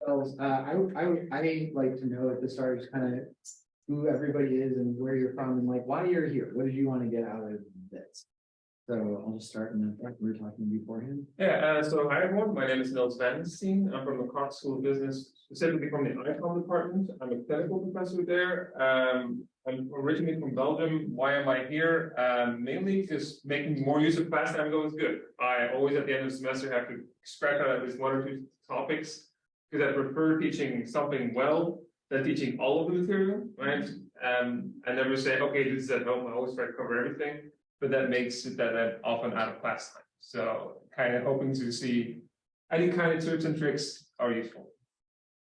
I like to know at the start just kind of who everybody is and where you're from and like why you're here. What did you want to get out of this? So I'll just start in the fact we were talking beforehand. Yeah, so hi everyone, my name is Nils Vandenstein. I'm from the Cox School of Business, specifically from the ICOM department. I'm a clinical professor there. I'm originally from Belgium. Why am I here? Mainly just making more use of class time is always good. I always at the end of the semester have to scratch out at least one or two topics because I prefer teaching something well than teaching all of the material, right? I never say, okay, this is at home. I always try to cover everything. But that makes it that I'm often out of class time. So kind of hoping to see any kind of tips and tricks are useful.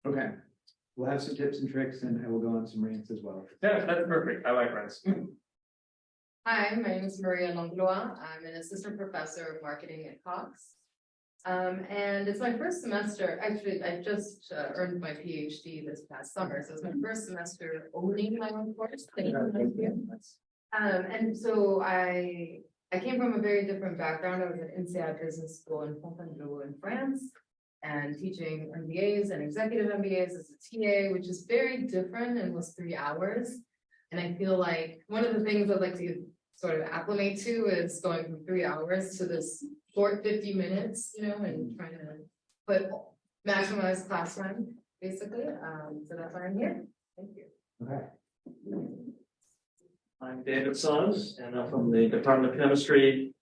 Okay. We'll have some tips and tricks and I will go on some rants as well. Yeah, that's perfect. I like rants. Hi, my name is Maria Langlois. I'm an assistant professor of marketing at Cox. And it's my first semester. Actually, I just earned my PhD this past summer. So it's my first semester owning my own course. And so I came from a very different background. I was at INSEAD Business School in Fontainebleau in France and teaching MBAs and executive MBAs as a TA, which is very different and was 3 hours. And I feel like one of the things I'd like to sort of acclimate to is going from 3 hours to this short 50 minutes, you know, and trying to maximize class time, basically. So that's why I'm here. Thank you. Okay. I'm David Sons, and I'm from the Department of Chemistry.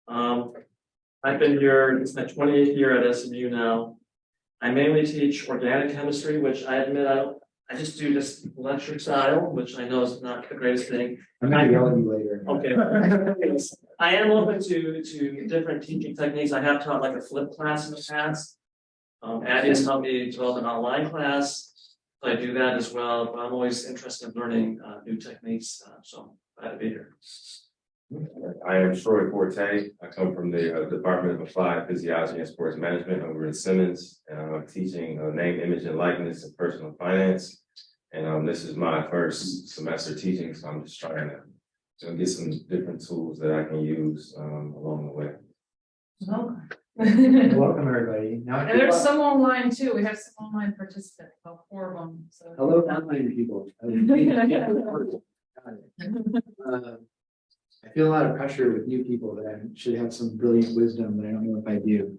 I've been here, it's my 28th year at SMU now. I mainly teach organic chemistry, which I admit I just do this lecture style, which I know is not the greatest thing. I'm not yelling at you later. Okay. I am open to different teaching techniques. I have taught like a flip class in the past. Addie has helped me develop an online class. I do that as well, but I'm always interested in learning new techniques, so glad to be here. I am Troy Forte. I come from the Department of Applied Physiology and Sports Management over at Simmons, and I'm teaching name, image, and likeness and personal finance. And this is my first semester teaching, so I'm just trying to get some different tools that I can use along the way. Welcome everybody. Now, And there's some online too. We have some online participants, about 4 of them. So. hello, online people. I feel a lot of pressure with new people that I should have some brilliant wisdom, but I don't know if I do.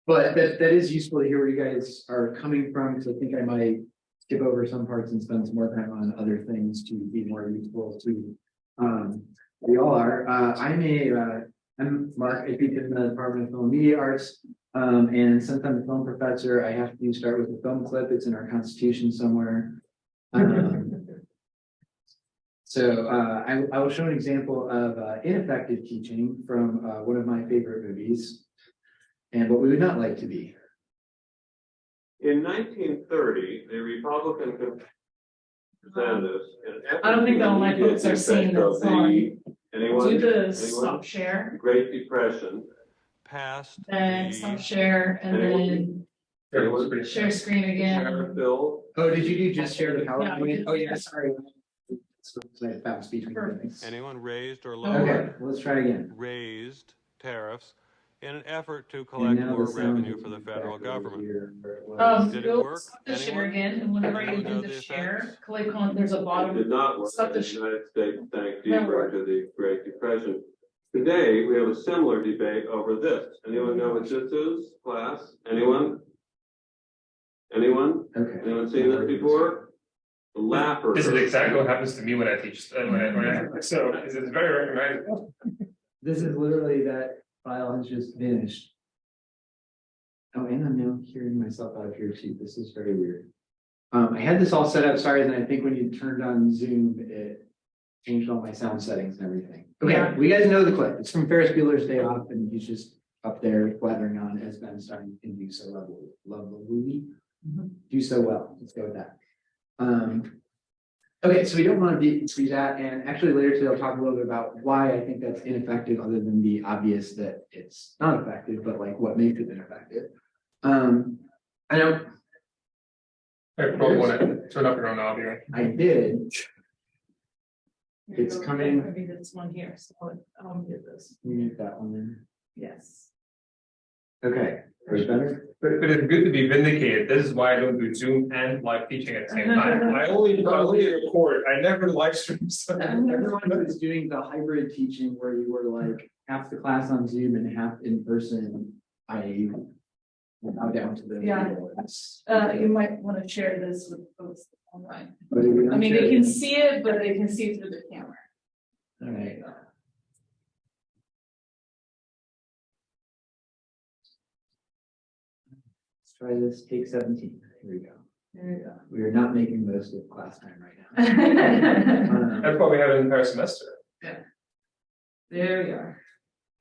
But that is useful to hear where you guys are coming from, because I think I might skip over some parts and spend some more time on other things to be more useful to we all are. I'm Mark. I teach in the Department of Film and Media Arts. And since I'm a film professor, I have to start with a film clip. It's in our Constitution somewhere. So I will show an example of ineffective teaching from one of my favorite movies and what we would not like to be. In 1930, the Republican representatives. I don't think the online folks are seeing that song. Anyone? Do the Anyone? stop share, Great Depression. Passed. then stop share, and then Anyone? share screen Sheriff again. Bill. Oh, did you do just share the PowerPoint? Yeah. Oh, yeah, sorry. I found speech things. Anyone raised or Okay, lowered, let's try again. raised tariffs in an effort to And collect now more the sound revenue is for the back federal over government. here where it was. Did it Go work? stop the share Anyone? again, and whenever you Anyone know do the the share, effects? click on, there's a It did bottom. not work Stop in the the United States, thanks Never deeper worked. to the Great Depression. Today, we have a similar debate over this. Anyone know what this is, class? Anyone? Anyone? Okay. Anyone seen this before? The Laffer. This is exactly what happens to me when I teach. So it's very recognizable. This is literally that file has just finished. Oh, and I'm now hearing myself out of here too. This is very weird. I had this all set up, sorry, and I think when you turned on Zoom, it changed all my sound settings and everything. Okay, Yeah. we guys know the clip. It's from Ferris Bueller's Day Off, and he's just up there blathering on as Ben Stein can do so lovely. Do so well. Let's go with that. Okay, so we don't want to be that, and actually later today I'll talk a little bit about why I think that's ineffective, other than the obvious that it's not effective, but like what makes it ineffective. I don't. I probably want to turn up your own audio. I did. It's coming. Maybe this one here, so I'll get this. You need that one there. Yes. Okay, are you better? But it's good to be vindicated. This is why I don't do Zoom and live teaching at the same time. I only record, I never live stream. So. Everyone was doing the hybrid teaching where you were like half the class on Zoom and half in person. I now down to the. You might want to share this with folks online. But I mean, they can see it, but they can see through the camera. All right. Let's try this, take 17. Here we go. There you go. We are not making most of class time right now. That's why we have an entire semester. There we are.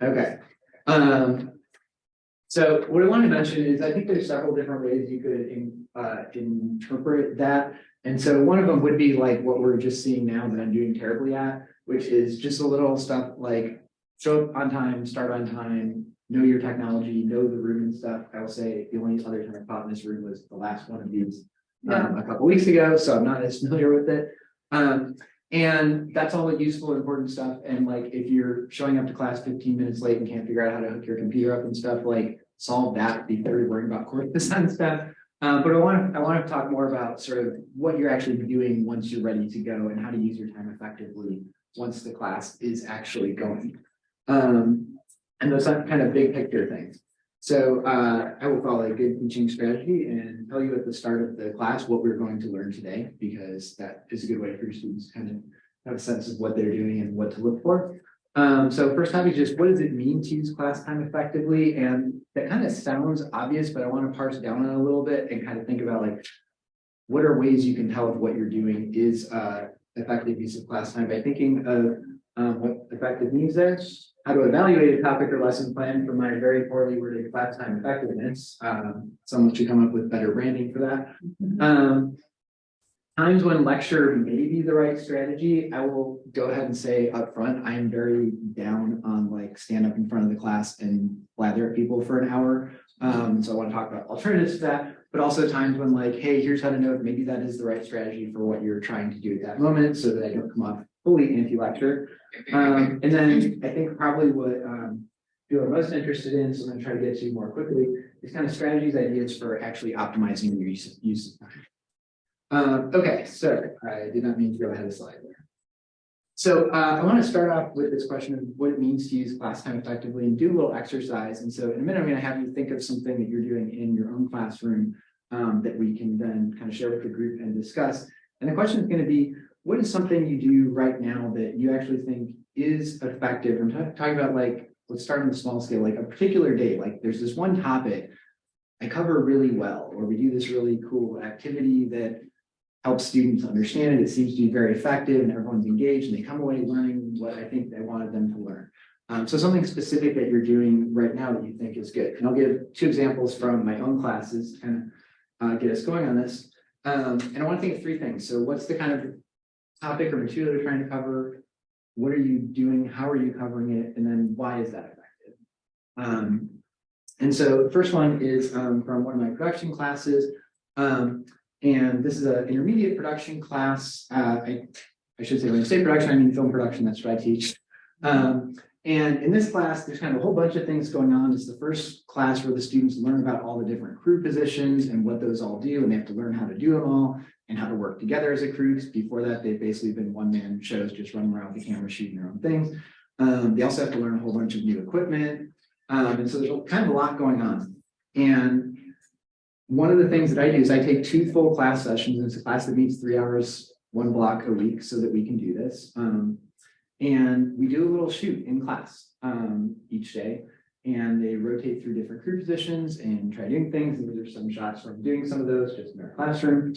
Okay. So what I want to mention is I think there's several different ways you could interpret that. And so one of them would be like what we're just seeing now that I'm doing terribly at, which is just a little stuff like show up on time, start on time, know your technology, know the room and stuff. I will say the only other time I taught in this room was the last one of these a couple weeks ago, so I'm not as familiar with it. And that's all useful, important stuff. And like if you're showing up to class 15 minutes late and can't figure out how to hook your computer up and stuff, like solve that before you're worrying about course design stuff. But I want to talk more about sort of what you're actually doing once you're ready to go and how to use your time effectively once the class is actually going. And those are kind of big picture things. So I will follow a good teaching strategy and tell you at the start of the class what we're going to learn today, because that is a good way for your students to kind of have a sense of what they're doing and what to look for. So first topic is just what does it mean to use class time effectively? And that kind of sounds obvious, but I want to parse down on it a little bit and kind of think about like, what are ways you can tell if what you're doing is effective use of class time by thinking of what effective means there, how to evaluate a topic or lesson plan for my very poorly worded class time effectiveness. Someone should come up with better branding for that. Times when lecture may be the right strategy, I will go ahead and say up front, I am very down on like stand up in front of the class and blather at people for an hour. So I want to talk about alternatives to that, but also times when like, hey, here's how to know if maybe that is the right strategy for what you're trying to do at that moment so that I don't come off fully anti-lecture. And then I think probably what you're most interested in, so I'm going to try to get to more quickly, is kind of strategies, ideas for actually optimizing your use of time. Okay, so I did not mean to go ahead of the slide there. So I want to start off with this question of what it means to use class time effectively and do a little exercise. And so in a minute, I'm going to have you think of something that you're doing in your own classroom that we can then kind of share with the group and discuss. And the question is going to be, what is something you do right now that you actually think is effective? I'm talking about like, let's start on the small scale, like a particular day, like there's this one topic I cover really well, or we do this really cool activity that helps students understand it. It seems to be very effective and everyone's engaged and they come away learning what I think I wanted them to learn. So something specific that you're doing right now that you think is good. And I'll give two examples from my own classes to kind of get us going on this. And I want to think of three things. So what's the kind of topic or material you're trying to cover? What are you doing? How are you covering it? And then why is that effective? And so the first one is from one of my production classes. And this is an intermediate production class. I should say when I say production, I mean film production. That's what I teach. And in this class, there's kind of a whole bunch of things going on. It's the first class where the students learn about all the different crew positions and what those all do. And they have to learn how to do them all and how to work together as a crew. Before that, they've basically been one-man shows, just running around with the camera, shooting their own things. They also have to learn a whole bunch of new equipment. And so there's kind of a lot going on. And one of the things that I do is I take 2 full class sessions. It's a class that meets 3 hours, 1 block a week so that we can do this. And we do a little shoot in class each day. And they rotate through different crew positions and try doing things. And there's some shots from doing some of those just in our classroom.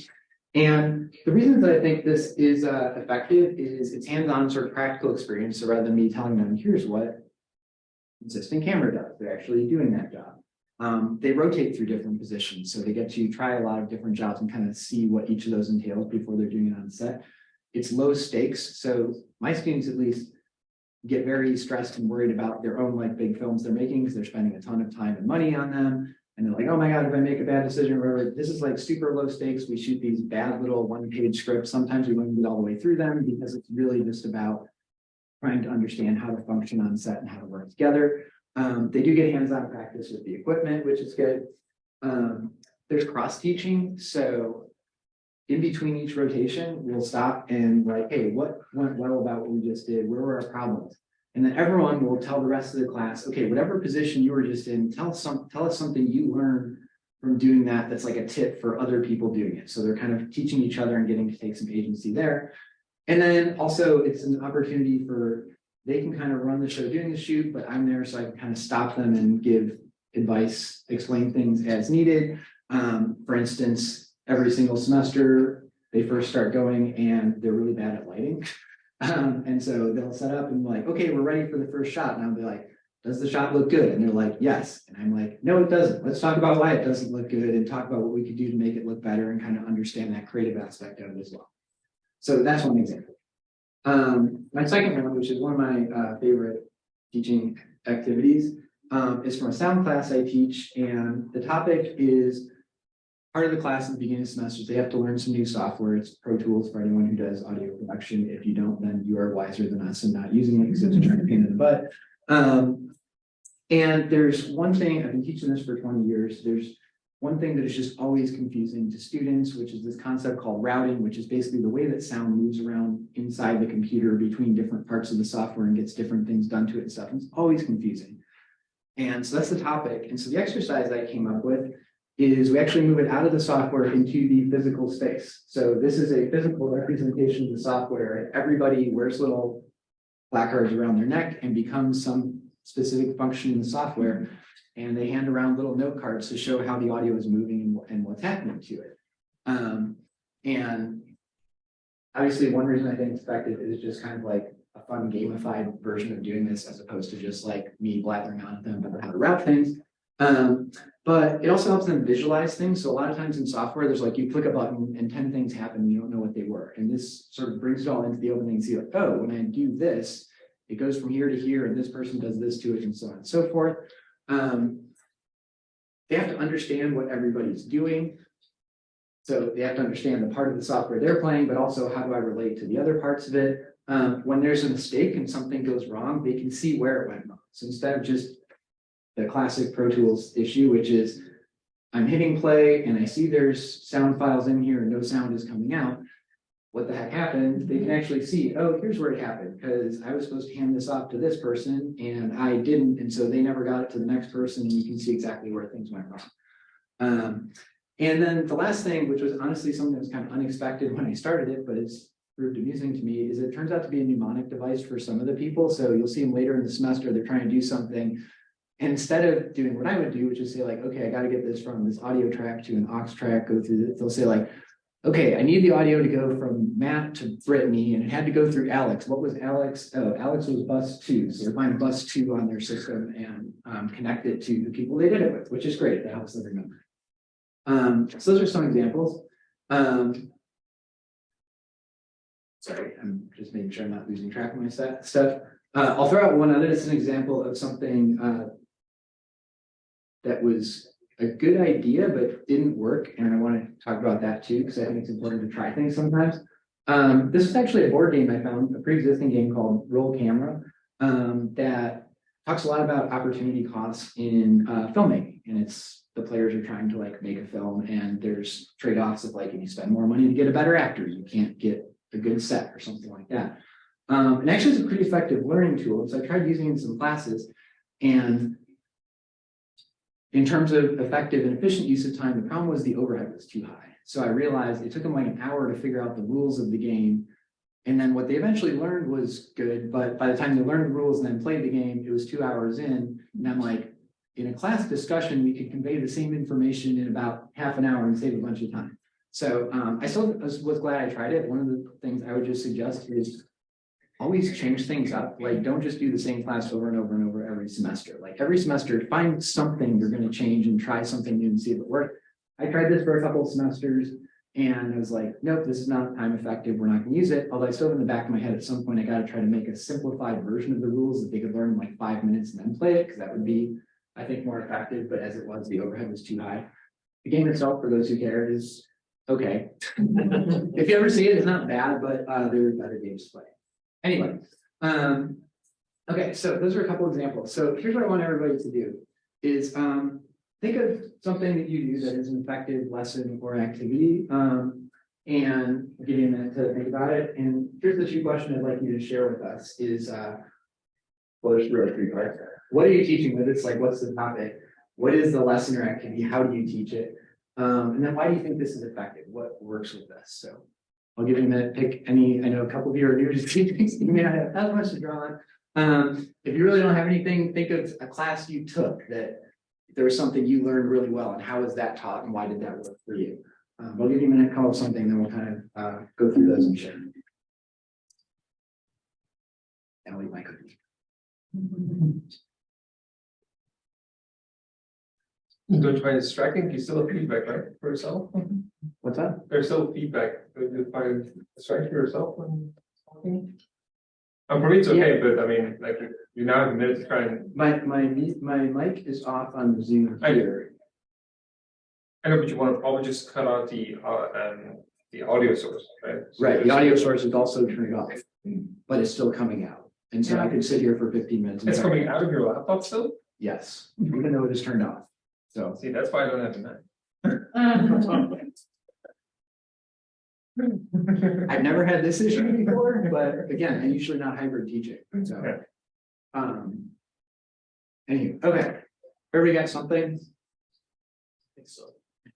And the reason that I think this is effective is it's hands-on sort of practical experience. So rather than me telling them, here's what assistant camera does, they're actually doing that job. They rotate through different positions. So they get to try a lot of different jobs and kind of see what each of those entails before they're doing it on set. It's low stakes. So my students at least get very stressed and worried about their own like big films they're making because they're spending a ton of time and money on them. And they're like, oh my God, if I make a bad decision or whatever, this is like super low stakes. We shoot these bad little 1-page scripts. Sometimes we won't get all the way through them because it's really just about trying to understand how to function on set and how to work together. They do get hands-on practice with the equipment, which is good. There's cross teaching, so in between each rotation, we'll stop and like, hey, what went well about what we just did? Where were our problems? And then everyone will tell the rest of the class, okay, whatever position you were just in, tell us something you learned from doing that that's like a tip for other people doing it. So they're kind of teaching each other and getting to take some agency there. And then also it's an opportunity for, they can kind of run the show doing the shoot, but I'm there so I can kind of stop them and give advice, explain things as needed. For instance, every single semester, they first start going and they're really bad at lighting. And so they'll set up and be like, okay, we're ready for the first shot. And I'll be like, does the shot look good? And they're like, yes. And I'm like, no, it doesn't. Let's talk about why it doesn't look good and talk about what we could do to make it look better and kind of understand that creative aspect of it as well. So that's one example. My second one, which is one of my favorite teaching activities, is from a sound class I teach. And the topic is part of the class at the beginning of semesters, they have to learn some new software. It's Pro Tools for anyone who does audio production. If you don't, then you are wiser than us and not using it because it's a giant pain in the butt. And there's one thing, I've been teaching this for 20 years. There's one thing that is just always confusing to students, which is this concept called routing, which is basically the way that sound moves around inside the computer between different parts of the software and gets different things done to it and stuff. And it's always confusing. And so that's the topic. And so the exercise I came up with is we actually move it out of the software into the physical space. So this is a physical representation of the software. Everybody wears little placards around their neck and becomes some specific function in the software. And they hand around little note cards to show how the audio is moving and what's happening to it. And obviously one reason I think it's effective is just kind of like a fun gamified version of doing this as opposed to just like me blathering on at them about how to route things. But it also helps them visualize things. So a lot of times in software, there's like you click a button and 10 things happen and you don't know what they were. And this sort of brings it all into the opening and see like, oh, when I do this, it goes from here to here and this person does this to it and so on and so forth. They have to understand what everybody's doing. So they have to understand the part of the software they're playing, but also how do I relate to the other parts of it? When there's a mistake and something goes wrong, they can see where it went wrong. So instead of just the classic Pro Tools issue, which is I'm hitting play and I see there's sound files in here and no sound is coming out. What the heck happened? They can actually see, oh, here's where it happened because I was supposed to hand this off to this person and I didn't. And so they never got it to the next person and you can see exactly where things went wrong. And then the last thing, which was honestly something that was kind of unexpected when I started it, but it's proved amusing to me, is it turns out to be a mnemonic device for some of the people. So you'll see them later in the semester, they're trying to do something. And instead of doing what I would do, which is say like, okay, I got to get this from this audio track to an aux track, go through it. They'll say like, okay, I need the audio to go from Matt to Brittany and it had to go through Alex. What was Alex? Oh, Alex was bus 2. So they find bus 2 on their system and connect it to the people they did it with, which is great. That helps them remember. So those are some examples. Sorry, I'm just making sure I'm not losing track of my stuff. I'll throw out one other. This is an example of something that was a good idea, but didn't work. And I want to talk about that too, because I think it's important to try things sometimes. This is actually a board game I found, a pre-existing game called Roll Camera, that talks a lot about opportunity costs in filmmaking. And it's the players are trying to like make a film and there's trade-offs of like, if you spend more money to get a better actor, you can't get a good set or something like that. And actually it's a pretty effective learning tool. So I tried using it in some classes, and in terms of effective and efficient use of time, the problem was the overhead was too high. So I realized it took them like an hour to figure out the rules of the game. And then what they eventually learned was good, but by the time they learned the rules and then played the game, it was 2 hours in. And I'm like, in a class discussion, we could convey the same information in about half an hour and save a bunch of time. So I still was glad I tried it. One of the things I would just suggest is always change things up. Like, don't just do the same class over and over and over every semester. Like every semester, find something you're going to change and try something new and see if it works. I tried this for a couple of semesters and I was like, nope, this is not time effective. We're not going to use it. Although I still have in the back of my head at some point, I got to try to make a simplified version of the rules that they could learn in like 5 minutes and then play it, because that would be, I think, more effective. But as it was, the overhead was too high. The game itself, for those who care, is okay. If you ever see it, it's not bad, but there are better games to play. Anyway, Okay, so those are a couple examples. So here's what I want everybody to do is think of something that you do that is an effective lesson or activity. And give you a minute to think about it. And here's the two questions I'd like you to share with us is well, there's really three parts. What are you teaching with? It's like, what's the topic? What is the lesson or activity? How do you teach it? And then why do you think this is effective? What works with this? So I'll give you a minute, pick any, I know a couple of you are new to teaching, so you may not have that much to draw on. If you really don't have anything, think of a class you took that there was something you learned really well, and how was that taught and why did that work for you? I'll give you a minute to come up with something, then we'll kind of go through those and share. And I'll eat my cookie. Don't find it striking, you still have feedback, right, for yourself? What's that? There's still feedback, do you find it striking for yourself when talking? For me, it's okay, but I mean, like, you now have a minute to try and, My mic is off on the Zoom I- here. I know, but you want to probably just cut out the audio source, right? So Right, the there's- audio source is also turned off, but it's still coming out. And so I could sit here for 15 minutes. and It's talk. coming out of your laptop still? Yes, even though it is turned off. So See, that's why I don't have a Mac. I've never had this issue before, but again, I'm usually not hybrid teaching, so. Okay. Anyway, okay, everybody got something? So.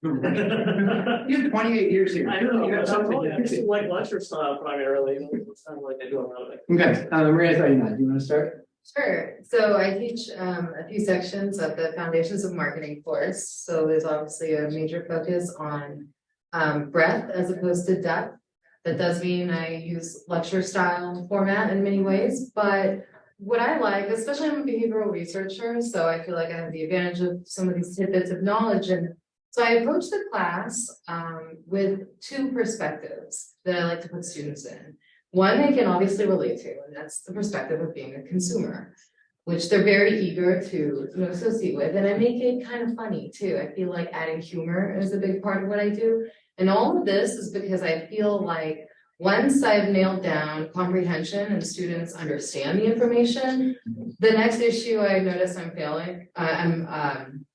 You have 28 years here. I know, You got something. I just like lecture style primarily, it's not like I do a lot of it. Okay, Maria, I thought you might. Do you want to start? Sure. So I teach a few sections of the Foundations of Marketing course. So there's obviously a major focus on breadth as opposed to depth. That does mean I use lecture style format in many ways, but what I like, especially I'm a behavioral researcher, so I feel like I have the advantage of some of these tidbits of knowledge. And so I approach the class with two perspectives that I like to put students in. One they can obviously relate to, and that's the perspective of being a consumer, which they're very eager to associate with. And I make it kind of funny too. I feel like adding humor is a big part of what I do. And all of this is because I feel like once I've nailed down comprehension and students understand the information, the next issue I notice I'm failing, I'm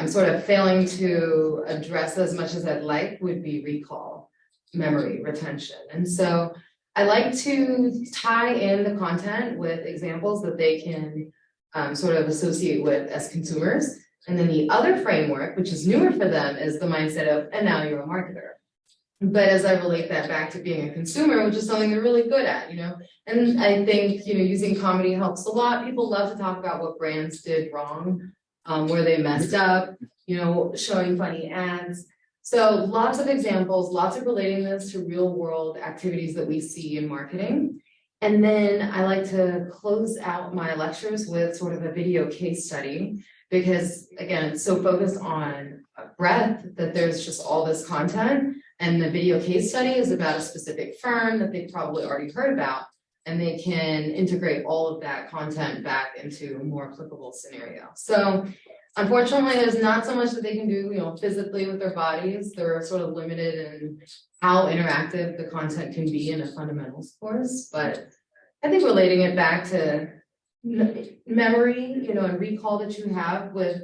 sort of failing to address as much as I'd like would be recall, memory, retention. And so I like to tie in the content with examples that they can sort of associate with as consumers. And then the other framework, which is newer for them, is the mindset of, and now you're a marketer. But as I relate that back to being a consumer, which is something they're really good at, and I think, using comedy helps a lot. People love to talk about what brands did wrong, where they messed up, showing funny ads. So lots of examples, lots of relating this to real world activities that we see in marketing. And then I like to close out my lectures with sort of a video case study, because again, it's so focused on breadth that there's just all this content. And the video case study is about a specific firm that they've probably already heard about, and they can integrate all of that content back into a more applicable scenario. So unfortunately, there's not so much that they can do, physically with their bodies. They're sort of limited in how interactive the content can be in a fundamentals course. But I think relating it back to memory, and recall that you have with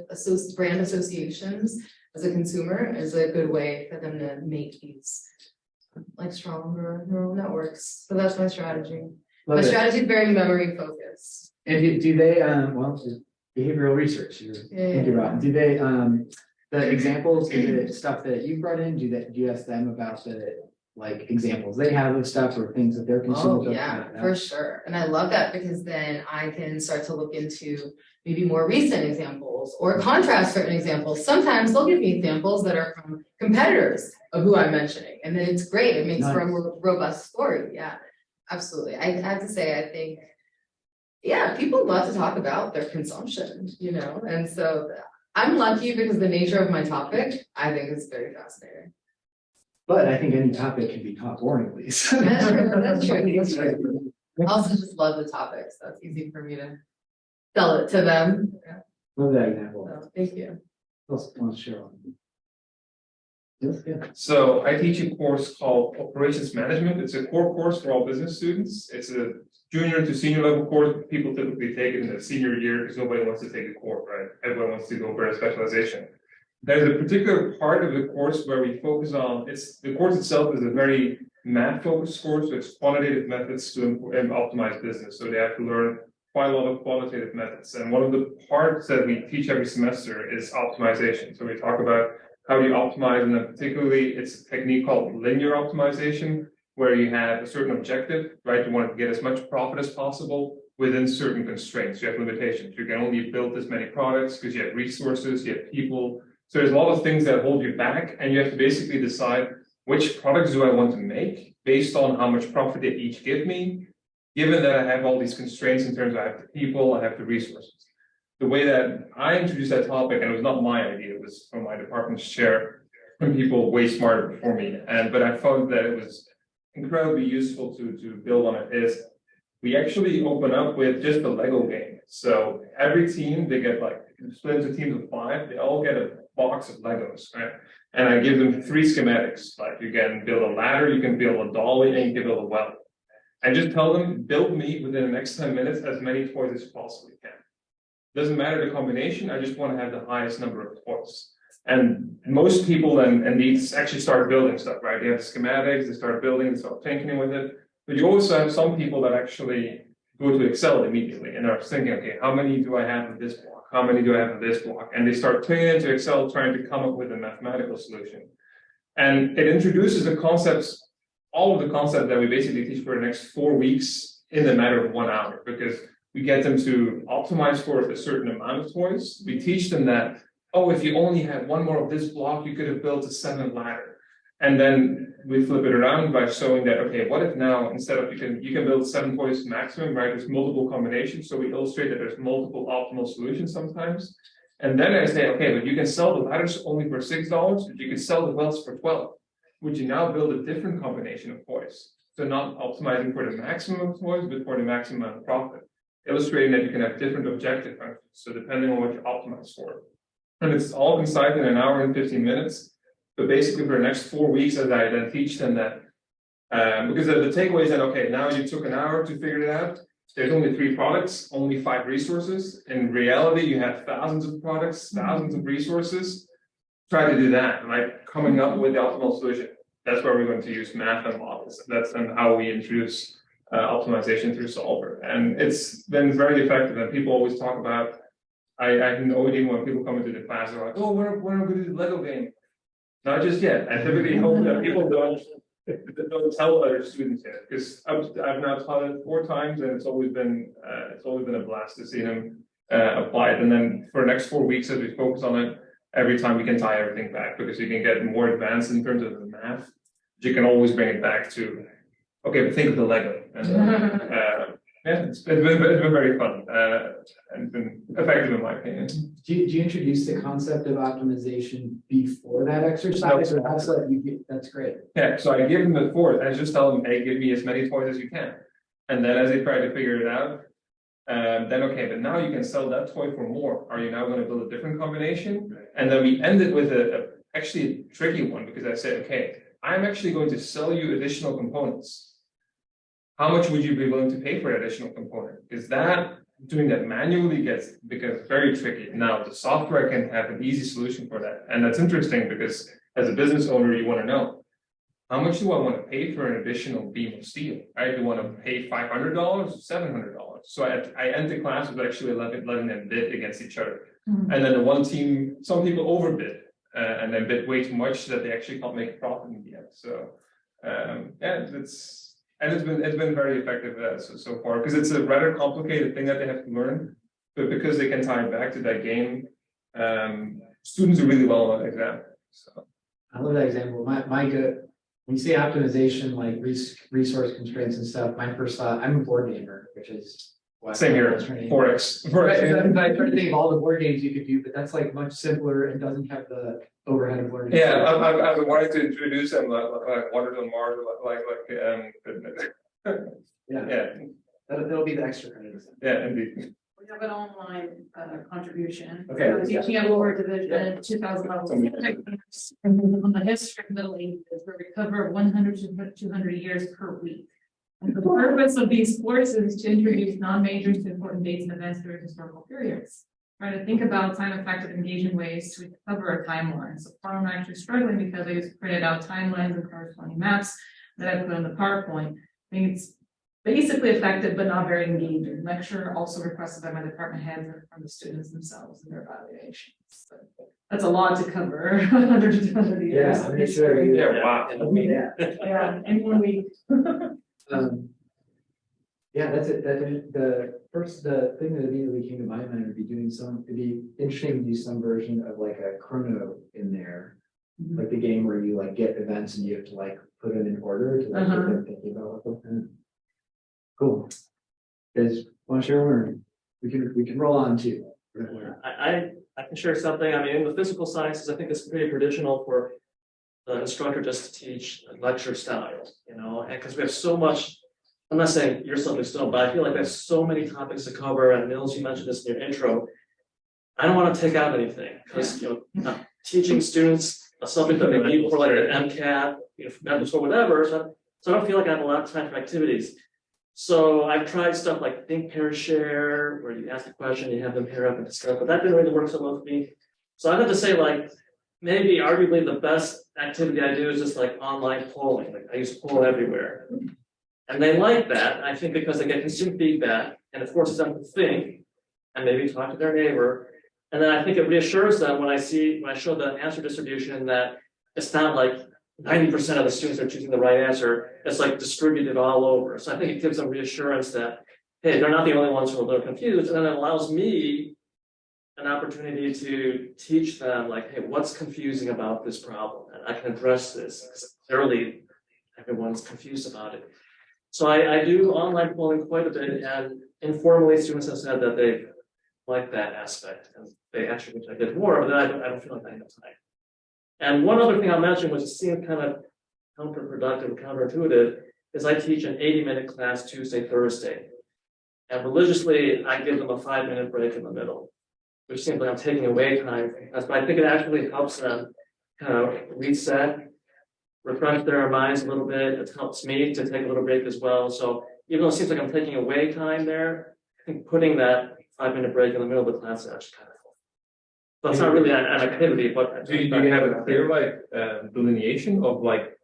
brand associations as a consumer is a good way for them to make these stronger neural networks. So that's my strategy. Love My it. strategy is very memory focused. And do they, behavioral research you're thinking about, do they, the examples, is it stuff that you brought in, do you ask them about the, examples they have of stuff or things that they're consuming? Oh, yeah, for sure. And I love that because then I can start to look into maybe more recent examples or contrast certain examples. Sometimes they'll give me examples that are from competitors of who I'm mentioning. And then it's great. It makes for a more robust story. Yeah, absolutely. I have to say, I think, people love to talk about their consumption, and so I'm lucky because the nature of my topic, I think is very fascinating. But I think any topic can be taught boringly. So. That's true. I also just love the topics. So it's easy for me to sell it to them. Love that example. So, thank you. Let's share one. Yes, yeah. So I teach a course called Operations Management. It's a core course for all business students. It's a junior to senior level course. People typically take it in the senior year because nobody wants to take a course, right? Everyone wants to go for a specialization. There's a particular part of the course where we focus on, the course itself is a very math focused course, so it's quantitative methods to optimize business. So they have to learn quite a lot of qualitative methods. And one of the parts that we teach every semester is optimization. So we talk about how do you optimize, and then particularly it's a technique called linear optimization, where you have a certain objective, right? You want to get as much profit as possible within certain constraints. You have limitations. You can only build this many products because you have resources, you have people. So there's a lot of things that hold you back, and you have to basically decide which products do I want to make based on how much profit they each give me, given that I have all these constraints in terms of I have the people, I have the resources. The way that I introduced that topic, and it was not my idea, it was from my department's chair, from people way smarter before me, but I found that it was incredibly useful to build on it, is we actually open up with just a Lego game. So every team, they get like split into teams of 5, they all get a box of Legos, right? And I give them 3 schematics, like you can build a ladder, you can build a dolly, and you can build a well. And just tell them, build me within the next 10 minutes as many toys as you possibly can. Doesn't matter the combination, I just want to have the highest number of toys. And most people and these actually start building stuff, right? They have schematics, they start building, they start tinkering with it. But you also have some people that actually go to Excel immediately and are thinking, okay, how many do I have of this block? How many do I have of this block? And they start turning it into Excel, trying to come up with a mathematical solution. And it introduces the concepts, all of the concepts that we basically teach for the next 4 weeks in a matter of 1 hour, because we get them to optimize for a certain amount of toys. We teach them that, oh, if you only had 1 more of this block, you could have built a 7th ladder. And then we flip it around by showing that, okay, what if now, instead of you can build 7 toys maximum, right? There's multiple combinations. So we illustrate that there's multiple optimal solutions sometimes. And then I say, okay, but you can sell the ladders only for $6, but you can sell the wells for 12. Would you now build a different combination of toys? So not optimizing for the maximum of toys, but for the maximum amount of profit. Illustrating that you can have different objective functions. So depending on what you optimize for. And it's all concise in 1 hour and 15 minutes. But basically for the next 4 weeks, as I then teach them that, because the takeaway is that, okay, now you took 1 hour to figure it out. There's only 3 products, only 5 resources. In reality, you have thousands of products, thousands of resources. Try to do that, like coming up with the optimal solution. That's where we're going to use math and models. That's how we introduce optimization through Solver. And it's been very effective. And people always talk about, I know even when people come into the class, they're like, oh, when are we going to do the Lego game? Not just yet. I typically hope that people don't tell other students yet, because I've now taught it 4 times, and it's always been a blast to see them apply it. And then for the next 4 weeks, as we focus on it, every time we can tie everything back, because you can get more advanced in terms of the math. But you can always bring it back to, okay, but think of the Lego. And, yeah, it's been very fun and been effective in my opinion. Do you introduce the concept of optimization before that exercise, or that's like that's great? Yeah, so I give them the 4th. I just tell them, hey, give me as many toys as you can. And then as they try to figure it out, then okay, but now you can sell that toy for more. Are you now going to build a different combination? And then we end it with actually a tricky one, because I said, okay, I'm actually going to sell you additional components. How much would you be willing to pay for an additional component? Because doing that manually becomes very tricky. Now the software can have an easy solution for that. And that's interesting, because as a business owner, you want to know, how much do I want to pay for an additional beam of steel? Right? Do you want to pay $500 or $700? So I end the class with actually letting them bid against each other. And then the one team, some people overbid and then bid way too much that they actually can't make a profit in the end. So yeah, it's been very effective so far, because it's a rather complicated thing that they have to learn, but because they can tie it back to that game, students do really well on that exam. So I love that example. When you say optimization, like resource constraints and stuff, my first thought, I'm a board gamer, which is what same here, Forex. I try to think of all the board games you could do, but that's like much simpler and doesn't have the overhead of learning. Yeah, I've been wanting to introduce them like Wonders on Mars, Yeah. That'll be the extra credits. Yeah, indeed. have an online contribution. Okay. Teaching at lower division, 2,000 levels. On the history of Middle Ages, where we cover 100 to 200 years per week. And the purpose of these courses is to introduce non-majors to important dates and events during historical periods. Try to think about time-effective engaging ways to cover a timeline. So far, I'm actually struggling because I just printed out timelines and corresponding maps that I put on the PowerPoint. I think it's basically effective, but not very engaging. Lecture also requested by my department heads and from the students themselves in their evaluations. So that's a lot to cover. 100 to 200 years. Yeah, I'm sure you- Yeah, wow. Yeah. Yeah, in 1 week. Yeah, that's it. The thing that immediately came to my mind would be it'd be interesting to do some version of like a chrono in there. Mhm. Like the game where you like get events and you have to like put it in order to like get them thinking about what they're. Cool. Guys, want to share one? We can roll on too. I can share something. I mean, in the physical sciences, I think it's pretty traditional for the instructor just to teach a lecture style, you know, and because we have so much. I'm not saying your subjects don't, but I feel like there's so many topics to cover. And Mills, you mentioned this in your intro. I don't want to take out anything because I'm teaching students a subject that they need for like an MCAT, MEPS or whatever. So I don't feel like I have a lot of time for activities. So I've tried stuff like Think, Pair, Share, where you ask a question, you have them pair up and discuss, but that didn't really work so well for me. So I have to say, like, maybe arguably the best activity I do is just like online polling. Like I use poll everywhere. And they like that, I think, because they get instant feedback and it forces them to think and maybe talk to their neighbor. And then I think it reassures them when I show the answer distribution that it's not like 90% of the students are choosing the right answer. It's like distributed all over. So I think it gives them reassurance that, hey, they're not the only ones who are a little confused. And then it allows me an opportunity to teach them, like, hey, what's confusing about this problem? And I can address this because clearly everyone's confused about it. So I do online polling quite a bit, and informally students have said that they like that aspect, and they actually wish I did more, but then I don't feel like I have time. And one other thing I'll mention, which seems kind of counterproductive, counterintuitive, is I teach an 80-minute class Tuesday, Thursday. And religiously, I give them a 5-minute break in the middle, which seems like I'm taking away time from class, but I think it actually helps them kind of reset, refresh their minds a little bit. It helps me to take a little break as well. So even though it seems like I'm taking away time there, I think putting that 5-minute break in the middle of the class is actually kind of cool. So it's not really an activity, but Do you have a clear delineation of like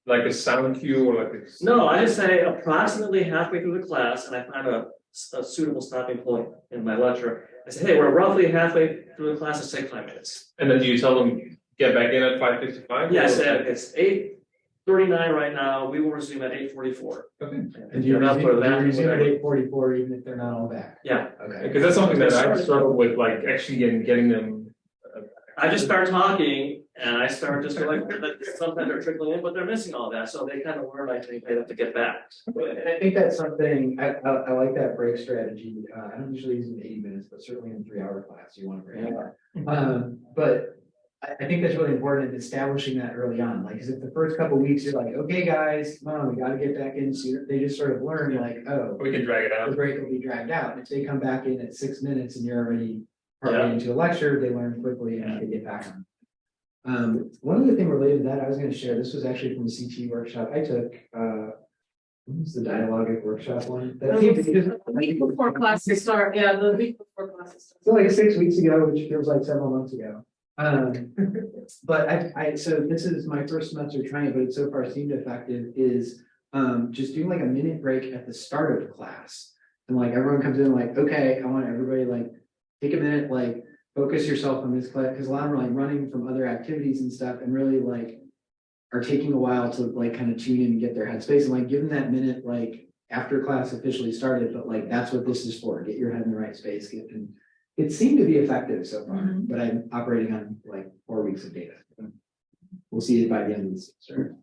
a sound cue or like a? no, I just say approximately halfway through the class, and I find a suitable stopping point in my lecture. I say, hey, we're roughly halfway through the class. Let's take 5 minutes. And then do you tell them get back in at 5:55? Yeah, I say it's 8:39 right now. We will resume at 8:44. Okay. And you resume at 8:44 even if they're not all back. Yeah, Okay. Because that's something that I struggle with, like actually getting them. I just start talking and I start just like sometimes they're trickling in, but they're missing all that. So they kind of learn, I think, they have to get back. And I think that's something, I like that break strategy. I don't usually use it in 80 minutes, but certainly in a 3-hour class, you want to break. But I think that's really important in establishing that early on. Like, because if the first couple of weeks you're like, okay, guys, come on, we got to get back in sooner. They just sort of learn like, oh, We can drag it the out. break will be dragged out. If they come back in at 6 minutes and you're already partway into a lecture, they learn quickly and they get back on. One other thing related to that, I was going to share, this was actually from the CT workshop I took, what was the dialogic workshop one? That seemed to The week before classes start, yeah, the week before classes start. so like 6 weeks ago, which feels like several months ago. But so this is my first semester trying it, but it so far seemed effective, is just doing like a minute break at the start of class. And like everyone comes in like, okay, I want everybody like take a minute, like focus yourself on this class, because a lot of them are like running from other activities and stuff and really like are taking a while to like kind of tune in and get their headspace, and like give them that minute like after class officially started, but like that's what this is for. Get your head in the right space. And it seemed to be effective so far, but I'm operating on like 4 weeks of data. We'll see it by the end of this semester.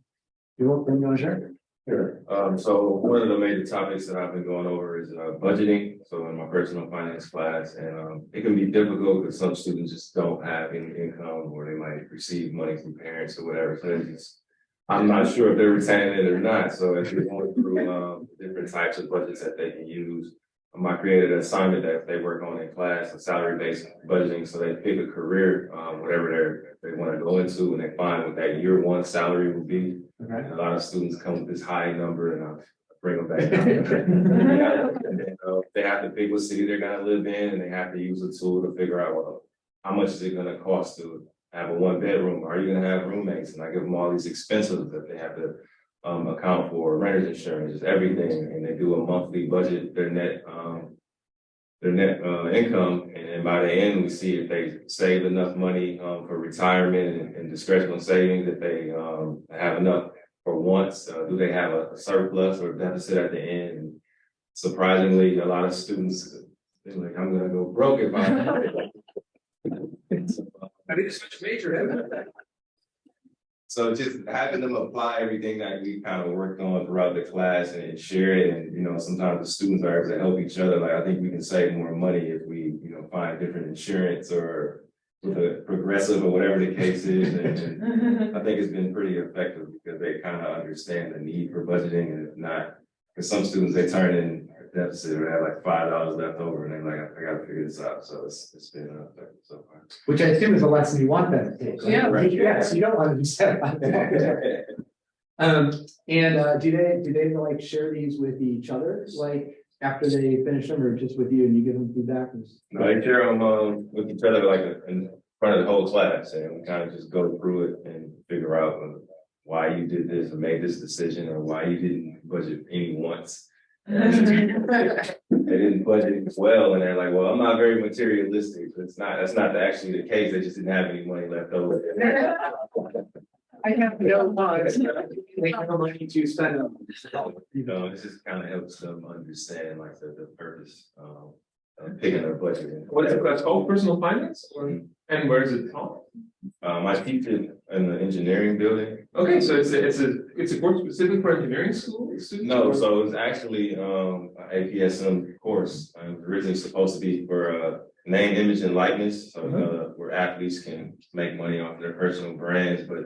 You want to share? Sure. So one of the major topics that I've been going over is budgeting. So in my personal finance class, and it can be difficult because some students just don't have any income, or they might receive money from parents or whatever. So it's just, I'm not sure if they're retaining it or not. So as we're going through different types of budgets that they can use, I created an assignment that if they work on in class, a salary-based budgeting, so they pick a career, whatever they want to go into, and they find what that year one salary will be. Okay. And a lot of students come with this high number, and I bring them back down. And then, they have to pick what city they're gonna live in, and they have to use a tool to figure out, well, how much is it gonna cost to have a one bedroom? Are you gonna have roommates? And I give them all these expenses that they have to account for, renter's insurance, everything, and they do a monthly budget, their net income, and then by the end, we see if they save enough money for retirement and discretionary savings, if they have enough for wants, do they have a surplus or deficit at the end? And surprisingly, a lot of students, they're like, I'm gonna go broke if I I think switch major. So just having them apply everything that we kind of worked on throughout the class and share it, and sometimes the students are able to help each other. Like I think we can save more money if we find different insurance or with a progressive or whatever the case is. And I think it's been pretty effective because they kind of understand the need for budgeting, and if not, because some students they turn in a deficit or they have like $5 left over, and they're like, I got to figure this out. So it's been effective so far. Which I assume is a lesson you want them to take. Right? Yeah. Right. Yes, you don't want to be set like that. Do they like share these with each other, like after they finish them, or just with you and you give them feedback? No, they share them with each other like in front of the whole class, and we kind of just go through it and figure out why you did this or made this decision, or why you didn't budget any once. They didn't budget well, and they're like, "Well, I'm not very materialistic." That's not actually the case. They just didn't have any money left over. I have no funds. They have no money to spend on. It just kind of helps them understand like the purpose of picking their budget. What is it class called? Personal finance, and where is it taught? I teach it in the engineering building. Okay, so it's a course specific for engineering school students? No, so it's actually an APSM course. It was originally supposed to be for name, image, and likeness, so where athletes can make money off their personal brands, but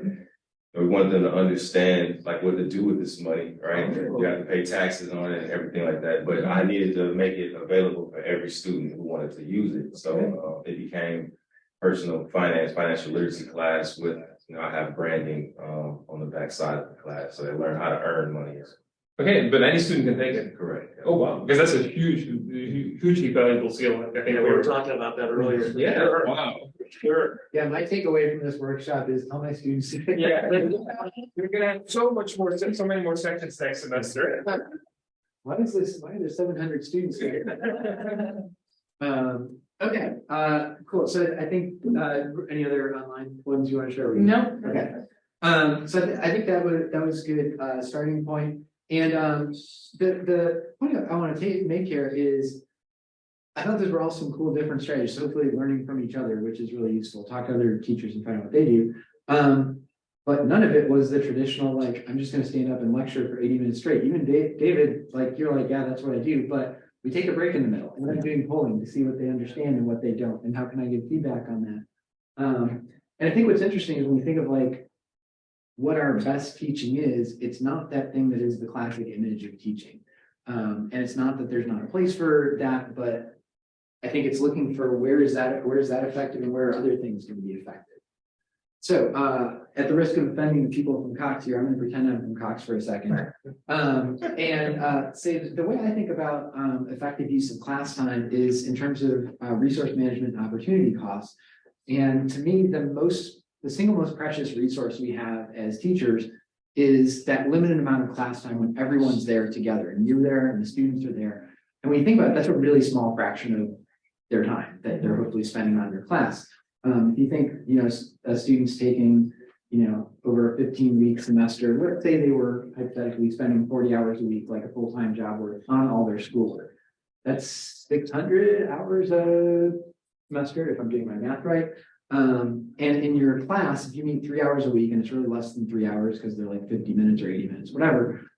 we wanted them to understand like what to do with this money, right? You have to pay taxes on it and everything like that. But I needed to make it available for every student who wanted to use it. So it became personal finance, financial literacy class with, I have branding on the back side of the class. So they learn how to earn money. Okay, but any student can take it. Correct. Oh, wow, because that's a hugely valuable skill. I think We were talking about that earlier. Yeah, wow, sure. Yeah, my takeaway from this workshop is tell my students. Yeah, you're gonna have so many more sections next semester. Why is this? Why are there 700 students here? Okay, cool. So I think any other online ones you want to share? with me? No. Okay. So I think that was good starting point. And the point I want to make here is, I thought those were all some cool different strategies. So hopefully learning from each other, which is really useful. Talk to other teachers and find out what they do. But none of it was the traditional, like, I'm just going to stand up and lecture for 80 minutes straight. Even David, like, you're like, yeah, that's what I do. But we take a break in the middle and we're doing polling to see what they understand and what they don't, and how can I give feedback on that. And I think what's interesting is when we think of like what our best teaching is, it's not that thing that is the classic image of teaching. And it's not that there's not a place for that, but I think it's looking for where is that effective and where are other things going to be effective. So at the risk of offending the people from Cox here, I'm going to pretend I'm from Cox for a second. And say that the way I think about effective use of class time is in terms of resource management and opportunity costs. And to me, the single most precious resource we have as teachers is that limited amount of class time when everyone's there together, and you're there and the students are there. And when you think about it, that's a really small fraction of their time that they're hopefully spending on their class. If you think, students taking, over a 15-week semester, let's say they were hypothetically spending 40 hours a week, like a full-time job work on all their schoolwork. That's 600 hours a semester, if I'm doing my math right. And in your class, if you meet 3 hours a week, and it's really less than 3 hours because they're like 50 minutes or 80 minutes, whatever,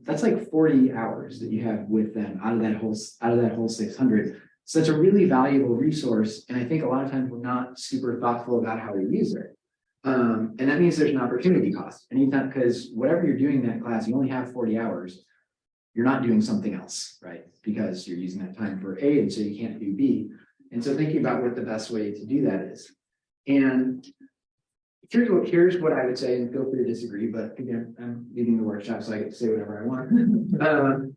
that's like 40 hours that you have with them out of that whole 600. So it's a really valuable resource. And I think a lot of times we're not super thoughtful about how we use it. And that means there's an opportunity cost. Anytime, because whatever you're doing in that class, you only have 40 hours. you're not doing something else, right? Because you're using that time for A, and so you can't do B. And so thinking about what the best way to do that is. And here's what I would say, and feel free to disagree, but again, I'm leading the workshop, so I get to say whatever I want.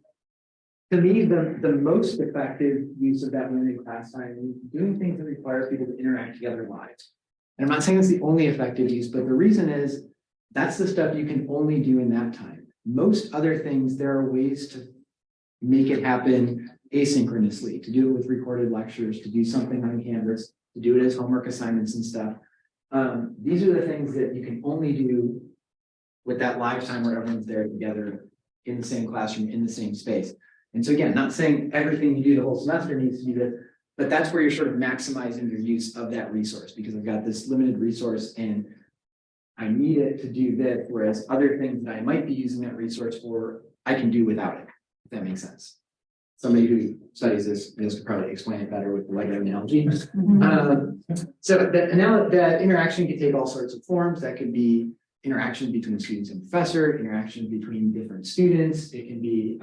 To me, the most effective use of that limited class time is doing things that require people to interact together live. And I'm not saying it's the only effective use, but the reason is that's the stuff you can only do in that time. Most other things, there are ways to make it happen asynchronously, to do it with recorded lectures, to do something on Canvas, to do it as homework assignments and stuff. These are the things that you can only do with that live time where everyone's there together in the same classroom, in the same space. And so again, not saying everything you do the whole semester needs to be this, but that's where you're sort of maximizing your use of that resource, because I've got this limited resource and I need it to do this, whereas other things that I might be using that resource for, I can do without it, if that makes sense. Somebody who studies this could probably explain it better with the Lego analogy. So that interaction can take all sorts of forms. That could be interaction between students and professor, interaction between different students. It can be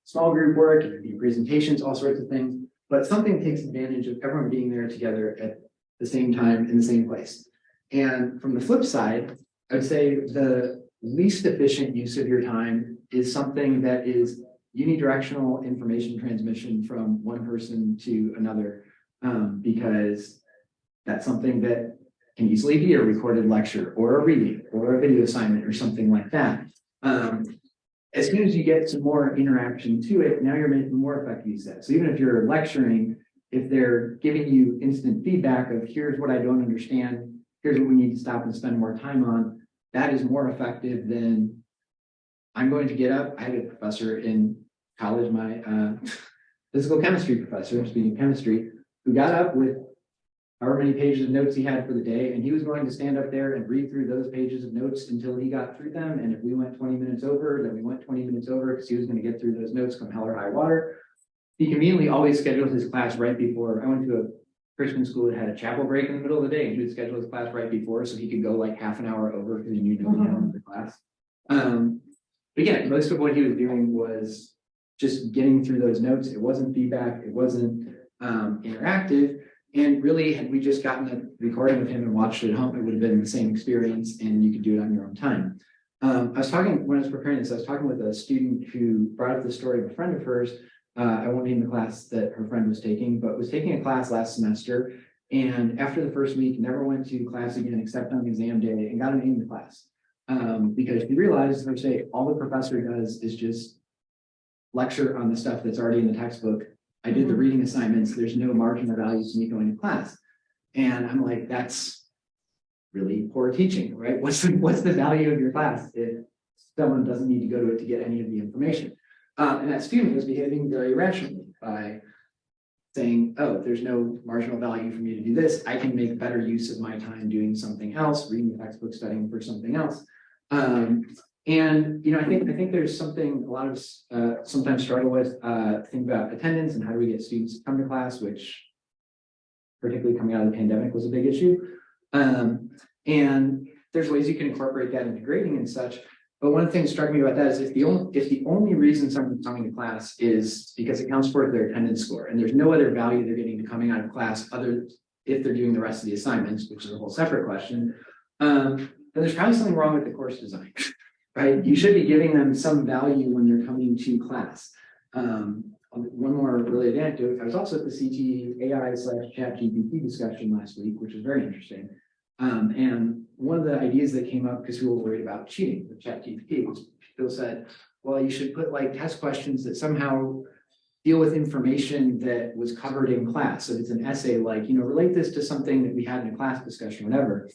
small group work, it can be presentations, all sorts of things. But something takes advantage of everyone being there together at the same time in the same place. And from the flip side, I would say the least efficient use of your time is something that is unidirectional information transmission from one person to another, because that's something that can easily be a recorded lecture or a reading or a video assignment or something like that. As soon as you get some more interaction to it, now you're making more effective use of that. So even if you're lecturing, if they're giving you instant feedback of here's what I don't understand, here's what we need to stop and spend more time on, that is more effective than I'm going to get up. I had a professor in college, my physical chemistry professor, speaking of chemistry, who got up with however many pages of notes he had for the day, and he was going to stand up there and read through those pages of notes until he got through them. And if we went 20 minutes over, then we went 20 minutes over because he was going to get through those notes come hell or high water. He conveniently always scheduled his class right before. I went to a Christian school that had a chapel break in the middle of the day, and he would schedule his class right before so he could go like half an hour over because he knew nobody had the class. But again, most of what he was doing was just getting through those notes. It wasn't feedback, it wasn't interactive. And really, had we just gotten a recording of him and watched it at home, it would have been the same experience and you could do it on your own time. I was talking, when I was preparing this, I was talking with a student who brought up the story of a friend of hers. I won't name the class that her friend was taking, but was taking a class last semester. And after the first week, never went to class again except on exam day and got an A in the class. Because she realized, per se, all the professor does is just lecture on the stuff that's already in the textbook. I did the reading assignments. There's no marginal value to me going to class. And I'm like, that's really poor teaching, right? What's the value of your class if someone doesn't need to go to it to get any of the information? And that student was behaving very rationally by saying, oh, there's no marginal value for me to do this. I can make better use of my time doing something else, reading the textbook, studying for something else. And I think there's something a lot of us sometimes struggle with, think about attendance and how do we get students to come to class, which particularly coming out of the pandemic was a big issue. And there's ways you can incorporate that into grading and such. But one thing that struck me about that is if the only reason someone's coming to class is because it counts for their attendance score, and there's no other value they're getting to coming out of class other if they're doing the rest of the assignments, which is a whole separate question, then there's probably something wrong with the course design. Right? You should be giving them some value when they're coming to class. One more related anecdote, I was also at the CT AI/ChatGPT discussion last week, which was very interesting. And one of the ideas that came up because people were worried about cheating with ChatGPT was people said, well, you should put like test questions that somehow deal with information that was covered in class. So if it's an essay, like, relate this to something that we had in a class discussion, whatever.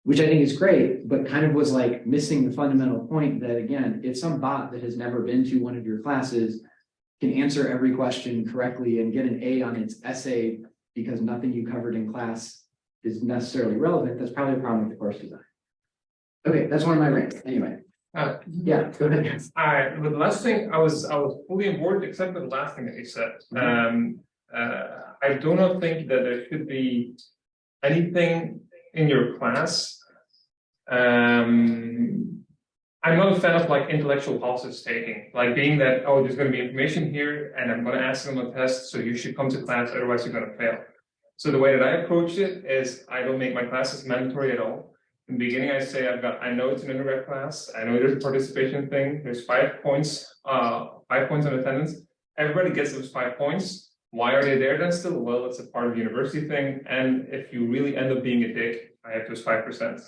Which I think is great, but kind of was like missing the fundamental point that, again, if some bot that has never been to one of your classes can answer every question correctly and get an A on its essay because nothing you covered in class is necessarily relevant, that's probably a problem with the course design. Okay, that's one of my rants. Anyway. Yeah, go ahead. With the last thing, I was fully on board except for the last thing that you said. I do not think that there should be anything in your class. I I'm not a fan of like intellectual hostage taking, like being that, oh, there's gonna be information here and I'm gonna ask them a test, so you should come to class, otherwise you're gonna fail. So the way that I approach it is I don't make my classes mandatory at all. In the beginning, I say I know it's an undergrad class, I know there's a participation thing, there's 5 points, 5 points on attendance. Everybody gets those 5 points. Why are they there then still? Well, it's a part of the university thing, and if you really end up being a dick, I have those 5%.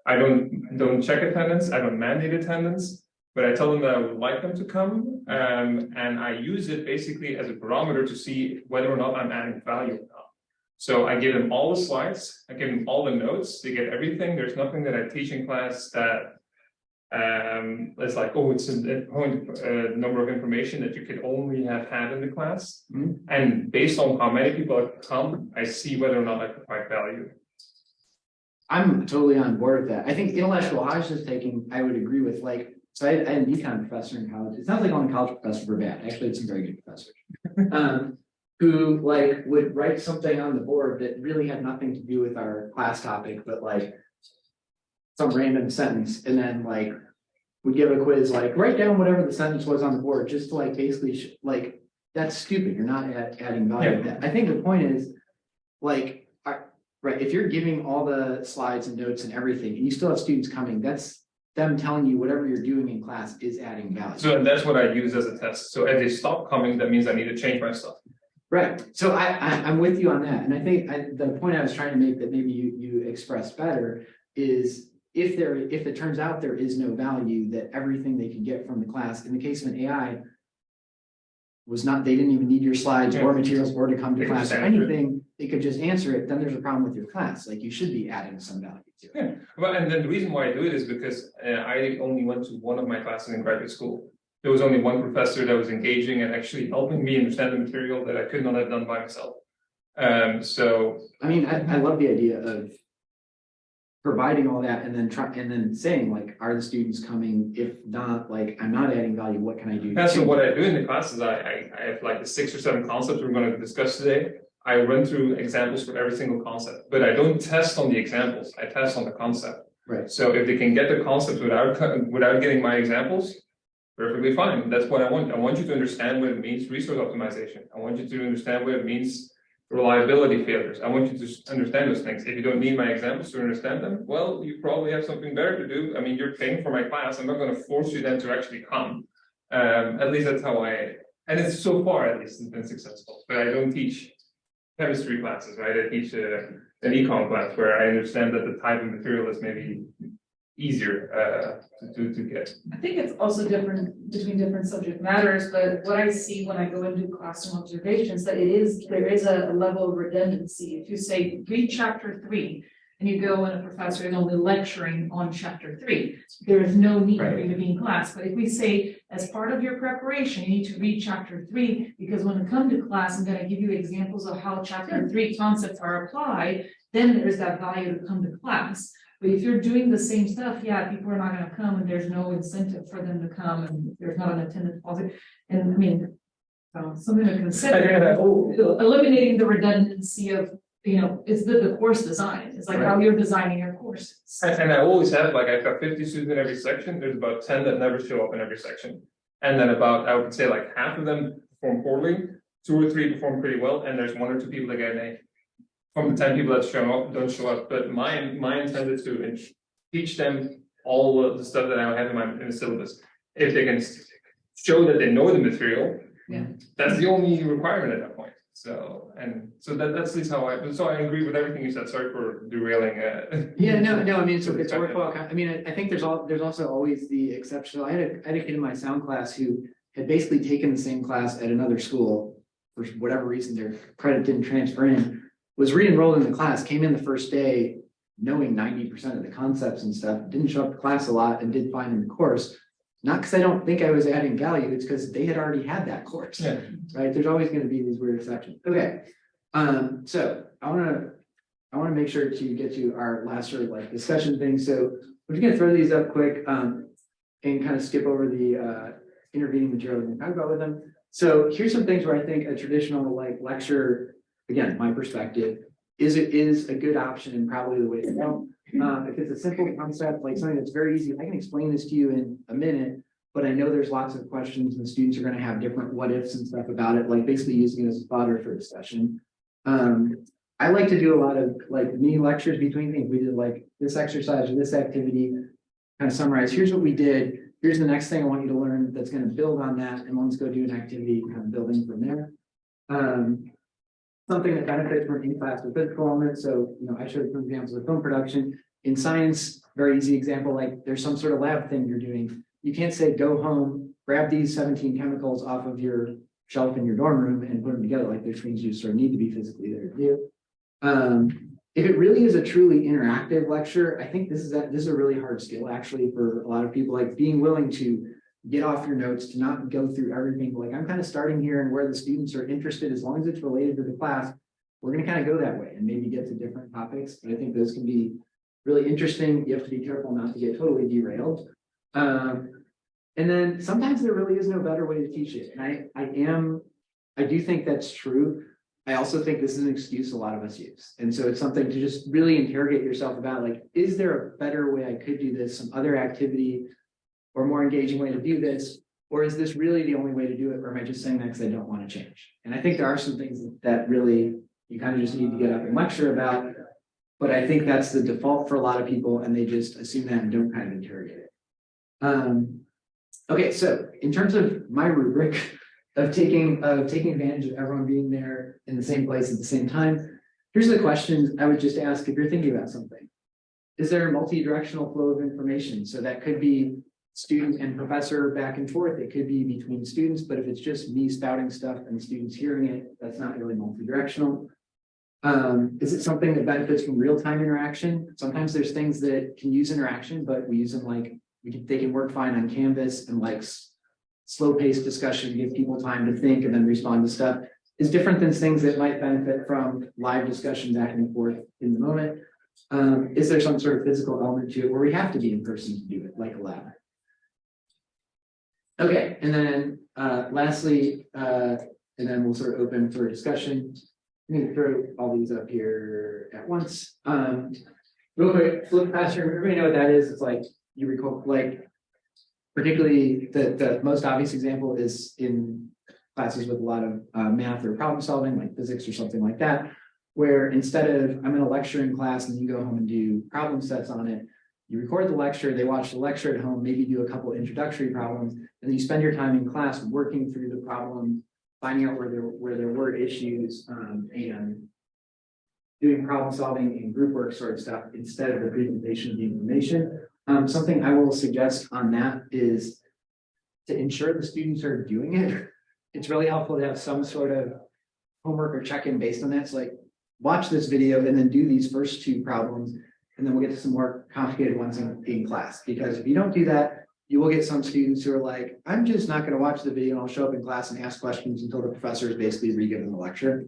I don't check attendance, I don't mandate attendance, but I tell them that I would like them to come, and I use it basically as a barometer to see whether or not I'm adding value or not. So I give them all the slides, I give them all the notes, they get everything. There's nothing that I teach in class that it's like, oh, it's a point number of information that you could only have had in the class. And based on how many people have come, I see whether or not I provide value. I'm totally on board with that. I think intellectual hostage taking, I would agree with, like, so I had an econ professor in college. It sounds like all college professors were bad. Actually, it's some very good professors. Who like would write something on the board that really had nothing to do with our class topic, but like some random sentence, and then like would give a quiz, like write down whatever the sentence was on the board, just to like basically like that's stupid. You're not adding value to that. I think the point is like. Right, if you're giving all the slides and notes and everything, and you still have students coming, that's them telling you whatever you're doing in class is adding value. So that's what I use as a test. So as they stop coming, that means I need to change my stuff. Right, so I'm with you on that, and I think the point I was trying to make that maybe you expressed better is if it turns out there is no value, that everything they can get from the class, in the case of an AI, they didn't even need your slides or materials or to come to class or anything. They could just answer it, then there's a problem with your class. Like you should be adding some value to it. Yeah, well, and then the reason why I do it is because I only went to one of my classes in graduate school. There was only one professor that was engaging and actually helping me understand the material that I could not have done by myself. So I mean, I love the idea of providing all that and then saying like, are the students coming? If not, like I'm not adding value, what can I do? that's what I do in the classes. I have like the 6 or 7 concepts we're going to discuss today. I run through examples for every single concept, but I don't test on the examples. I test on the concept. Right. So if they can get the concept without getting my examples, perfectly fine. That's what I want. I want you to understand what it means resource optimization. I want you to understand what it means reliability failures. I want you to understand those things. If you don't need my examples to understand them, well, you probably have something better to do. I mean, you're paying for my class. I'm not going to force you then to actually come. At least that's how and it's so far at least it's been successful. But I don't teach chemistry classes, right? I teach an econ class where I understand that the type of material is maybe easier to get. I think it's also different between different subject matters, but what I see when I go into classroom observations, that there is a level of redundancy. If you say read chapter 3 and you go and a professor is only lecturing on chapter 3, there is no need for you to be in class. But if we say as part of your preparation, you need to read chapter 3, because when you come to class, I'm going to give you examples of how chapter 3 concepts are applied, then there's that value to come to class. But if you're doing the same stuff, yeah, people are not going to come and there's no incentive for them to come and there's not an attendance policy. And I mean, something to consider, eliminating the redundancy of, it's the course design. It's like how you're designing your courses. And I always have, like I've got 50 students in every section. There's about 10 that never show up in every section. And then I would say like half of them perform poorly, 2 or 3 perform pretty well, and there's 1 or 2 people that get an A. From the 10 people that don't show up, but my intent is to teach them all of the stuff that I have in the syllabus. If they can show that they know the material, that's the only requirement at that point. So that's at least how I agree with everything you said. Sorry for derailing. Yeah, no. I mean, it's worthwhile. I mean, I think there's also always the exception. I had a kid in my sound class who had basically taken the same class at another school for whatever reason. Their credit didn't transfer in. Was re-enrolled in the class, came in the first day knowing 90% of the concepts and stuff, didn't show up to class a lot and did fine in the course. Not because I don't think I was adding value, it's because they had already had that course, right? There's always going to be these weird exceptions. Okay, so I want to make sure to get to our last sort of like discussion thing. So we're just going to throw these up quick and kind of skip over the intervening material we're going to talk about with them. So here's some things where I think a traditional like lecture, again, my perspective, is a good option and probably the way to go. If it's a simple concept, like something that's very easy, I can explain this to you in a minute, but I know there's lots of questions and students are gonna have different what ifs and stuff about it, like basically using it as fodder for discussion. I like to do a lot of like mini lectures between things. We did like this exercise or this activity, kind of summarize, here's what we did, here's the next thing I want you to learn that's gonna build on that, and let's go do an activity, kind of building from there. Something that benefits from in-class with physical elements. So, you know, I showed some examples of film production. In science, very easy example, like there's some sort of lab thing you're doing. You can't say, go home, grab these 17 chemicals off of your shelf in your dorm room and put them together. Like there's things you sort of need to be physically there to do. If it really is a truly interactive lecture, I think this is a really hard skill actually for a lot of people, like being willing to get off your notes, to not go through everything. Like I'm kind of starting here and where the students are interested, as long as it's related to the class, we're going to kind of go that way and maybe get to different topics. But I think those can be really interesting. You have to be careful not to get totally derailed. And then sometimes there really is no better way to teach it. And I do think that's true. I also think this is an excuse a lot of us use. And so it's something to just really interrogate yourself about, like, is there a better way I could do this, some other activity or more engaging way to do this? Or is this really the only way to do it? Or am I just saying that because I don't want to change? And I think there are some things that really you kind of just need to get up and lecture about. But I think that's the default for a lot of people, and they just assume that and don't kind of interrogate it. Okay, so in terms of my rubric of taking advantage of everyone being there in the same place at the same time, here's the questions I would just ask if you're thinking about something. Is there a multi-directional flow of information? So that could be student and professor back and forth. It could be between students, but if it's just me spouting stuff and students hearing it, that's not really multi-directional. Is it something that benefits from real-time interaction? Sometimes there's things that can use interaction, but we use them like, they can work fine on Canvas, and like slow-paced discussion, give people time to think and then respond to stuff, is different than things that might benefit from live discussion back and forth in the moment. Is there some sort of physical element to it where we have to be in person to do it, like a lab? Okay, and then lastly, and then we'll sort of open for discussion. I'm going to throw all these up here at once. Real quick, flip classroom. Everybody know what that is? It's like you recall, like particularly the most obvious example is in classes with a lot of math or problem solving, like physics or something like that, where instead of I'm in a lecture in class and you go home and do problem sets on it, you record the lecture, they watch the lecture at home, maybe do a couple introductory problems, and then you spend your time in class working through the problem, finding out where there were issues, and doing problem solving and group work sort of stuff instead of the presentation of the information. Something I will suggest on that is to ensure the students are doing it. It's really helpful to have some sort of homework or check-in based on that. So like, watch this video and then do these first two problems, and then we'll get to some more complicated ones in class. Because if you don't do that, you will get some students who are like, I'm just not going to watch the video and I'll show up in class and ask questions until the professor is basically re-given the lecture.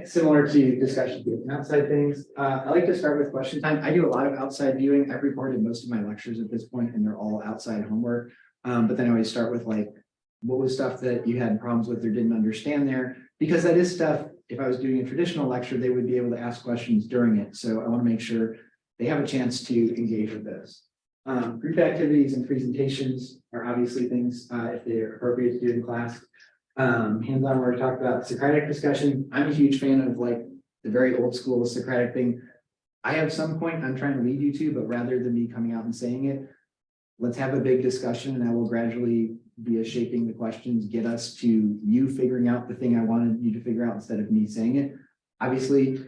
Similar to discussions with outside things. I like to start with question time. I do a lot of outside viewing. I've recorded most of my lectures at this point, and they're all outside homework. But then I always start with like, what was stuff that you had problems with or didn't understand there? Because that is stuff, if I was doing a traditional lecture, they would be able to ask questions during it. So I want to make sure they have a chance to engage with those. Group activities and presentations are obviously things, if they're appropriate to do in class. Hands-on work, talked about Socratic discussion. I'm a huge fan of like the very old school Socratic thing. I have some point I'm trying to lead you to, but rather than me coming out and saying it, let's have a big discussion, and I will gradually via shaping the questions, get us to you figuring out the thing I wanted you to figure out instead of me saying it. Obviously,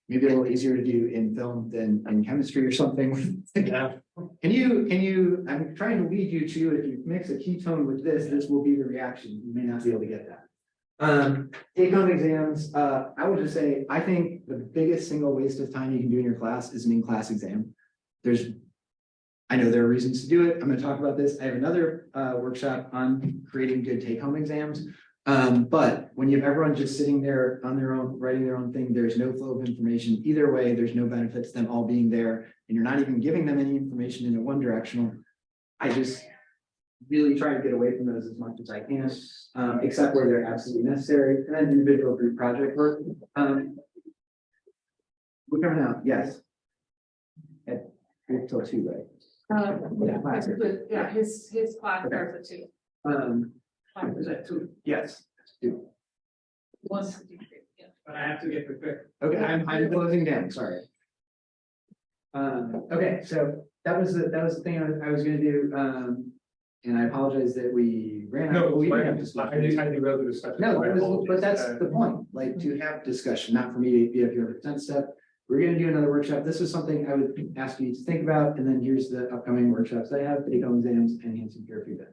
maybe a little easier to do in film than in chemistry or something. Yeah. Can you, I'm trying to lead you to, if you mix a ketone with this will be the reaction. You may not be able to get that. Take home exams. I would just say, I think the biggest single waste of time you can do in your class is an in-class exam. I know there are reasons to do it. I'm going to talk about this. I have another workshop on creating good take-home exams. But when you have everyone just sitting there on their own, writing their own thing, there's no flow of information. Either way, there's no benefits to them all being there, and you're not even giving them any information in a one directional. really try to get away from those as much as I can, except where they're absolutely necessary, and then individual group project work. We're coming out, yes. At 3 till 2, right? Yeah, his class starts at 2. Is that 2? Yes. 2. Wants to do it, yeah. But I have to get prepared. Okay, I'm closing down, sorry. Okay, so that was the thing I was gonna do, and I apologize that we ran out. No, We I didn't have did discussion. rather discussion. No, My apologies. but that's the point, like to have discussion, not for me to be up here and present stuff. We're gonna do another workshop. This was something I would ask you to think about, and then here's the upcoming workshops I have, take home exams and enhancing peer feedback.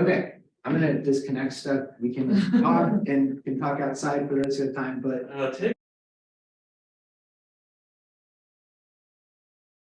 Okay, I'm gonna disconnect stuff. We can talk and can talk outside for the rest of the time, but Take